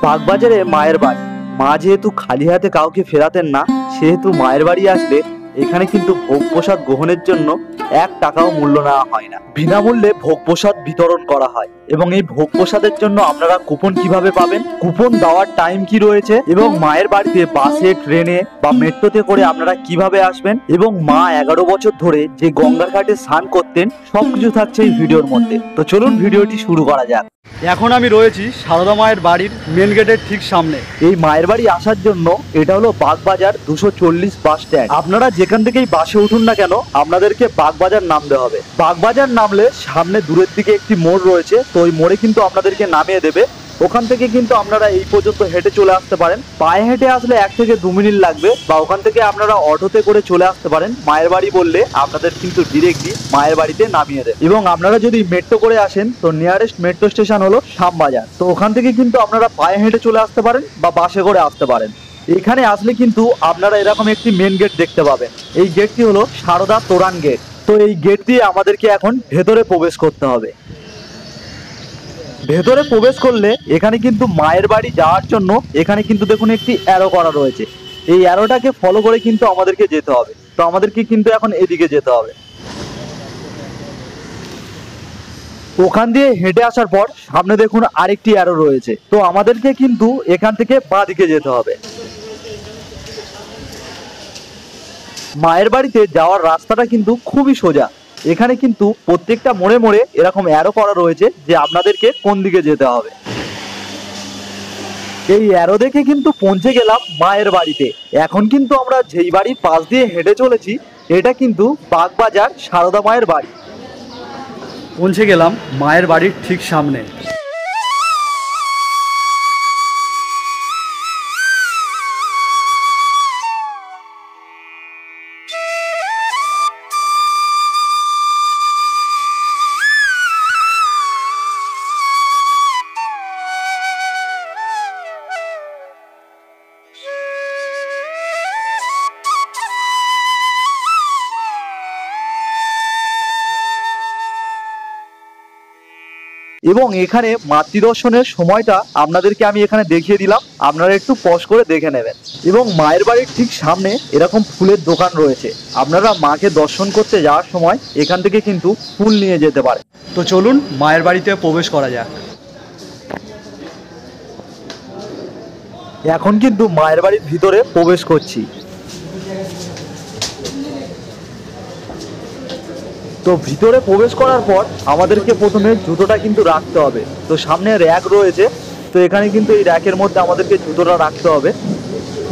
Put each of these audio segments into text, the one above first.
বাগবাজারে মায়ের বাড়ি। মা যেহেতু খালি হাতে কাউকে ফেরাতেন না, সেহেতু মায়ের বাড়ি আসলে এখানে কিন্তু ভোগ প্রসাদ গ্রহণের জন্য 1 টাকাও মূল্য নেওয়া হয় না। বিনামূল্যে ভোগ প্রসাদ বিতরণ করা হয়। এবং এই ভোগ প্রসাদের জন্য আপনারা কুপন কিভাবে পাবেন, কুপন দেওয়ার টাইম কি রয়েছে, এবং মায়ের বাড়িতে বাসে, ট্রেনে বা মেট্রোতে করে আপনারা কিভাবে আসবেন, এবং মা 11 বছর ধরে যে গঙ্গার ঘাটে স্নান করতেন, সবকিছু থাকছে এই ভিডিওর মধ্যে। তো চলুন ভিডিওটি শুরু করা যাক। এখন আমি রয়েছি সারদা মায়ের বাড়ির মেন গেটের ঠিক সামনে। এই মায়ের বাড়ি আসার জন্য এটা হলো বাগবাজার 240 বাস স্ট্যান্ড। আপনারা যেখান থেকেই বাসে উঠুন না কেন, আপনাদেরকে বাগবাজার নামতে হবে। বাগবাজার নামলে সামনে দূরের দিকে একটি মোড় রয়েছে, তো ওই মোড়ে কিন্তু আপনাদেরকে নামিয়ে দেবে। ওখান থেকে কিন্তু আপনারা এই পর্যন্ত হেঁটে চলে আসতে পারেন। পায়ে হেঁটে আসলে 1 থেকে 2 মিনিট লাগবে, বা ওখান থেকে আপনারা অটোতে করে চলে আসতে পারেন। মায়ের বাড়ি বললে আপনাদের কিন্তু ডিরেক্টলি মায়ের বাড়িতে নামিয়ে দেয়। এবং আপনারা যদি মেট্রো করে আসেন, তো নিয়ারেস্ট মেট্রো স্টেশন হলো শ্যামবাজার। তো ওখান থেকে কিন্তু আপনারা পায়ে হেঁটে চলে আসতে পারেন বা বাসে করে আসতে পারেন। এখানে আসলে কিন্তু আপনারা এরকম একটি মেন গেট দেখতে পাবেন। এই গেটটি হলো সারদা তোরান গেট। তো এই গেট দিয়ে আমাদেরকে এখন ভেতরে প্রবেশ করতে হবে। ভেতরে প্রবেশ করলে এখানে কিন্তু মায়ের বাড়ি যাওয়ার জন্য এখানে কিন্তু দেখুন একটি অ্যারো করা রয়েছে। এই অ্যারোটাকে ফলো করে কিন্তু আমাদেরকে যেতে হবে। তো আমাদেরকে কিন্তু এখন এদিকে যেতে হবে। ওখান দিয়ে হেঁটে আসার পর সামনে দেখুন আরেকটি অ্যারো রয়েছে। তো আমাদেরকে কিন্তু এখান থেকে বাঁ দিকে যেতে হবে। মায়ের বাড়িতে যাওয়ার রাস্তাটা কিন্তু খুবই সোজা। এখানে কিন্তু প্রত্যেকটা মোড়ে মোড়ে এরকম অ্যারো করা রয়েছে যে আপনাদেরকে কোন দিকে যেতে হবে। এই অ্যারো দেখে কিন্তু পৌঁছে গেলাম মায়ের বাড়িতে। এখন কিন্তু আমরা যেই বাড়ির পাশ দিয়ে হেঁটে চলেছি, এটা কিন্তু বাগবাজার সারদা মায়ের বাড়ি। পৌঁছে গেলাম মায়ের বাড়ির ঠিক সামনে। এবং এখানে মাতৃদর্শনের সময়টা আপনাদেরকে আমি এখানে দেখিয়ে দিলাম, আপনারা একটু পজ করে দেখে নেবেন। এবং মায়ের বাড়ির ঠিক সামনে এরকম ফুলের দোকান রয়েছে। আপনারা মাকে দর্শন করতে যাওয়ার সময় এখান থেকে কিন্তু ফুল নিয়ে যেতে পারে। তো চলুন মায়ের বাড়িতে প্রবেশ করা যাক। এখন কিন্তু মায়ের বাড়ির ভিতরে প্রবেশ করছি। তো ভিতরে প্রবেশ করার পর আমাদেরকে প্রথমে জুতোটা কিন্তু রাখতে হবে। তো সামনে র্যাক রয়েছে, তো এখানে কিন্তু এই র্যাকের মধ্যে আমাদেরকে জুতোটা রাখতে হবে।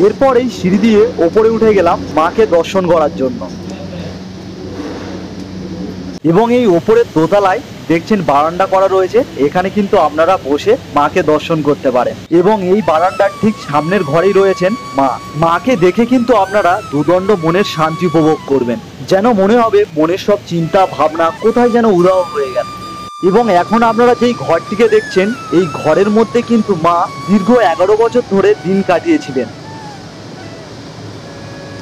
এরপর এই সিঁড়ি দিয়ে ওপরে উঠে গেলাম মাকে দর্শন করার জন্য। এবং এই ওপরের দোতলায় দেখছেন বারান্দা করা রয়েছে, এখানে কিন্তু আপনারা বসে মাকে দর্শন করতে পারেন। এবং এই বারান্দার ঠিক সামনের ঘরেই রয়েছেন মা। মাকে দেখে কিন্তু আপনারা দুদণ্ড মনের শান্তি উপভোগ করবেন, যেন মনে হবে মনের সব চিন্তা ভাবনা কোথায় যেন উধাও হয়ে গেল। এবং এখন আপনারা যেই ঘরটিকে দেখছেন, এই ঘরের মধ্যে কিন্তু মা দীর্ঘ 11 বছর ধরে দিন কাটিয়েছিলেন।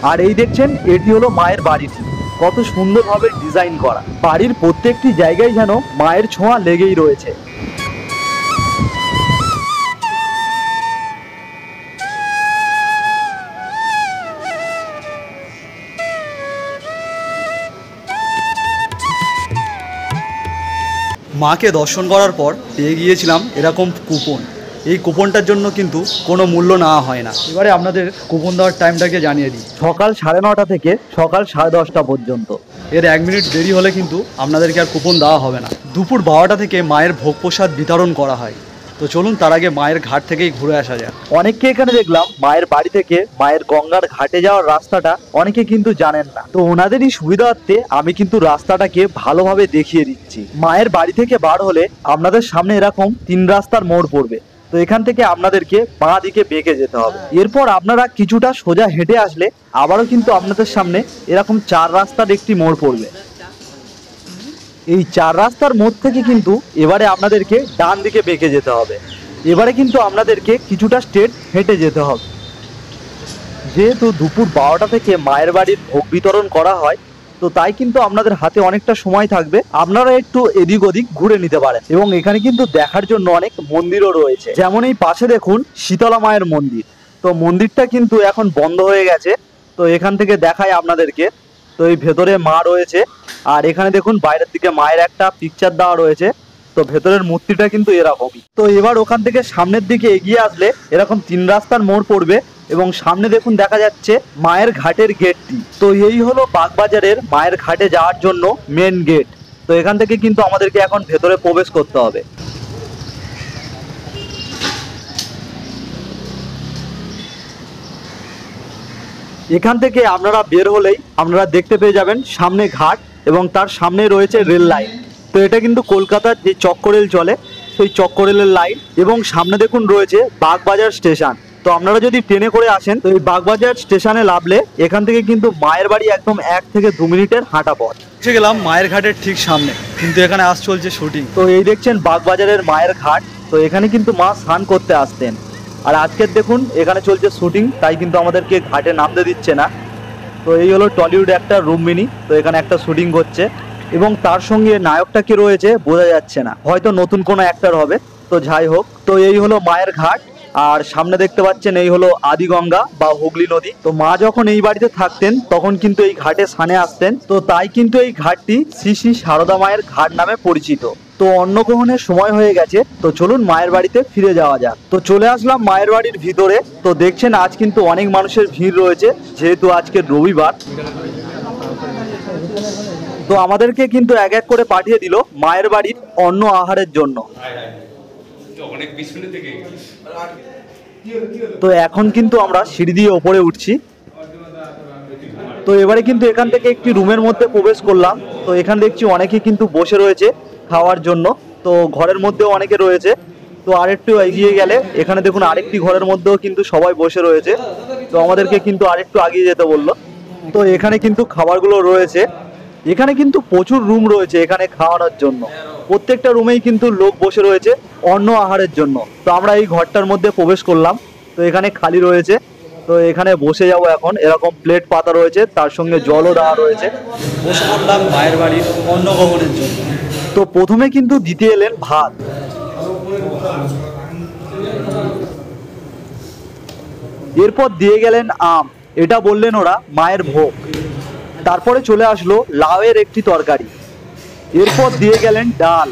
আর এই দেখছেন, এটি হলো মায়ের বাড়িটি। কত সুন্দরভাবে ডিজাইন করা। বাড়ির প্রত্যেকটি জায়গায় যেন মায়ের ছোঁয়া লেগেই রয়েছে। মাকে দর্শন করার পর পেয়ে গিয়েছিলাম এরকম কুপন। এই কুপনটার জন্য কিন্তু কোনো মূল্য নেওয়া হয় না। এবারে আপনাদের কুপন দেওয়ার টাইমটাকে জানিয়ে দিই। সকাল 9:30 থেকে সকাল 10:30 পর্যন্ত। এর 1 মিনিট দেরি হলে কিন্তু আপনাদেরকে আর কুপন দেওয়া হবে না। দুপুর 12টা থেকে মায়ের ভোগ প্রসাদ বিতরণ করা হয়। তো চলুন তার আগে মায়ের ঘাট থেকেই ঘুরে আসা যাক। অনেককে এখানে দেখলাম মায়ের বাড়ি থেকে মায়ের গঙ্গার ঘাটে যাওয়ার রাস্তাটা অনেকে কিন্তু জানেন না। তো ওনাদেরই সুবিধার্থে আমি কিন্তু রাস্তাটাকে ভালোভাবে দেখিয়ে দিচ্ছি। মায়ের বাড়ি থেকে বার হলে আপনাদের সামনে এরকম 3 রাস্তার মোড় পড়বে। তো এখান থেকে আপনাদেরকে বাঁ দিকে বেঁকে যেতে হবে। এরপর আপনারা কিছুটা সোজা হেঁটে আসলে আবারও কিন্তু আপনাদের সামনে এরকম 4 রাস্তার একটি মোড় পড়বে। এই 4 রাস্তার মোড় থেকে কিন্তু এবারে আপনাদেরকে ডান দিকে বেঁকে যেতে হবে। এবারে কিন্তু আপনাদেরকে কিছুটা স্ট্রেট হেঁটে যেতে হবে। যেহেতু দুপুর 12টা থেকে মায়ের বাড়ির ভোগ বিতরণ করা হয়, তো তাই কিন্তু আপনাদের হাতে অনেকটা সময় থাকবে, আপনারা একটু এদিক ওদিক ঘুরে নিতে পারেন। এবং এখানে কিন্তু দেখার জন্য অনেক মন্দিরও রয়েছে, যেমন এই পাশে দেখুন শীতলা মায়ের মন্দির। তো মন্দিরটা কিন্তু এখন বন্ধ হয়ে গেছে, তো এখান থেকে দেখায় আপনাদেরকে। তো এই ভেতরে মা রয়েছে, আর এখানে দেখুন বাইরের দিকে মায়ের একটা পিকচার দেওয়া রয়েছে। তো ভেতরের মূর্তিটা কিন্তু এরকমই। তো এবার ওখান থেকে সামনের দিকে এগিয়ে আসলে এরকম 3 রাস্তার মোড় পড়বে, এবং সামনে দেখুন দেখা যাচ্ছে মায়ের ঘাটের গেটটি। তো এই হলো বাগবাজারের মায়ের ঘাটে যাওয়ার জন্য মেন গেট। তো এখান থেকে কিন্তু আমাদেরকে এখন ভেতরে প্রবেশ করতে হবে। এখান থেকে আপনারা বের হলেই আপনারা দেখতে পেয়ে যাবেন সামনে ঘাট, এবং তার সামনে রয়েছে রেল লাইন। তো এটা কিন্তু কলকাতার যে চক্র রেল চলে সেই চক্র রেলের লাইন, এবং সামনে দেখুন রয়েছে বাগবাজার স্টেশন। তো আপনারা যদি ট্রেনে করে আসেন তো এই বাগবাজার স্টেশনে নামলে এখান থেকে কিন্তু মায়ের বাড়ি একদম 1 থেকে 2 মিনিটের হাঁটা পথ। পৌঁছে গেলাম মায়ের ঘাটের ঠিক সামনে, কিন্তু এখানে আজ চলছে শুটিং। তো এই দেখছেন বাগবাজারের মায়ের ঘাট। তো এখানে কিন্তু মা স্নান করতে আসতেন, আর আজকের দেখুন এখানে চলছে শুটিং, তাই কিন্তু আমাদেরকে ঘাটে নামতে দিচ্ছে না। তো এই হলো টলিউড একটা রুম্মিনী। তো এখানে একটা শুটিং করছে, এবং তার সঙ্গে নায়কটা কি রয়েছে বোঝা যাচ্ছে না, হয়তো নতুন কোনো অ্যাক্টর হবে। তো যাই হোক, তো এই হলো মায়ের ঘাট, আর সামনে দেখতে পাচ্ছেন এই হলো আদিগঙ্গা বা হুগলি নদী। তো মা যখন এই বাড়িতে থাকতেন তখন কিন্তু এই ঘাটে স্নানে আসতেন, তো তাই কিন্তু এই ঘাটটি শ্রী শ্রী সারদা মায়ের ঘাট নামে পরিচিত। তো অন্নগ্রহণের সময় হয়ে গেছে, তো চলুন মায়ের বাড়িতে ফিরে যাওয়া যাক। তো চলে আসলাম মায়ের বাড়ির ভিতরে। তো দেখছেন আজ কিন্তু অনেক মানুষের ভিড় রয়েছে, যেহেতু আজকে রবিবার। তো আমাদেরকে কিন্তু এক এক করে পাঠিয়ে দিল মায়ের বাড়ির অন্ন আহারের জন্য। তো এখন কিন্তু আমরা সিঁড়ি দিয়ে ওপরে উঠছি। তো এবারে কিন্তু এখান থেকে একটি রুমের মধ্যে প্রবেশ করলাম। তো এখানে দেখছি অনেকে কিন্তু বসে রয়েছে খাওয়ার জন্য। তো ঘরের মধ্যেও অনেকে রয়েছে। তো আরেকটু এগিয়ে গেলে এখানে দেখুন আরেকটি ঘরের মধ্যেও কিন্তু সবাই বসে রয়েছে। তো আমাদেরকে কিন্তু আরেকটু এগিয়ে যেতে বললো। তো এখানে কিন্তু খাবারগুলো রয়েছে। এখানে কিন্তু প্রচুর রুম রয়েছে এখানে খাওয়ানোর জন্য, প্রত্যেকটা রুমেই কিন্তু লোক বসে রয়েছে অন্ন আহারের জন্য। তো আমরা এই ঘরটার মধ্যে প্রবেশ করলাম। তো এখানে খালি রয়েছে, তো এখানে বসে যাব এখন। এরকম প্লেট পাতা রয়েছে, তার সঙ্গে জলও দেওয়া রয়েছে। বসে পড়লাম মায়ের বাড়ির অন্নগ্রহণের জন্য। তো প্রথমে কিন্তু দিতে এলেন ভাত, এরপর দিয়ে গেলেন আম, এটা বললেন ওরা মায়ের ভোগ। তারপরে চলে আসলো লাউয়ের একটি তরকারি, এরপর দিয়ে গেলেন ডাল।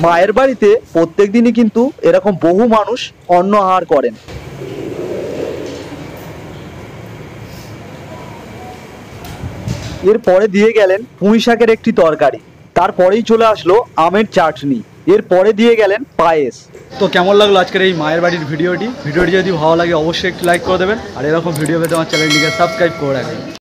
মায়ের বাড়িতে প্রত্যেক দিনই কিন্তু এরকম বহু মানুষ অন্ন আহার করেন। এরপরে দিয়ে গেলেন পুঁই শাকের একটি তরকারি, তারপরেই চলে আসলো আমের চাটনি, এরপরে দিয়ে গেলেন পায়েস। তো কেমন লাগলো আজকের এই মায়ের বাড়ির ভিডিওটি যদি ভালো লাগে অবশ্যই একটু লাইক করে দেবেন, আর এরকম ভিডিও পেতে আমার চ্যানেলটিকে সাবস্ক্রাইব করে রাখবেন।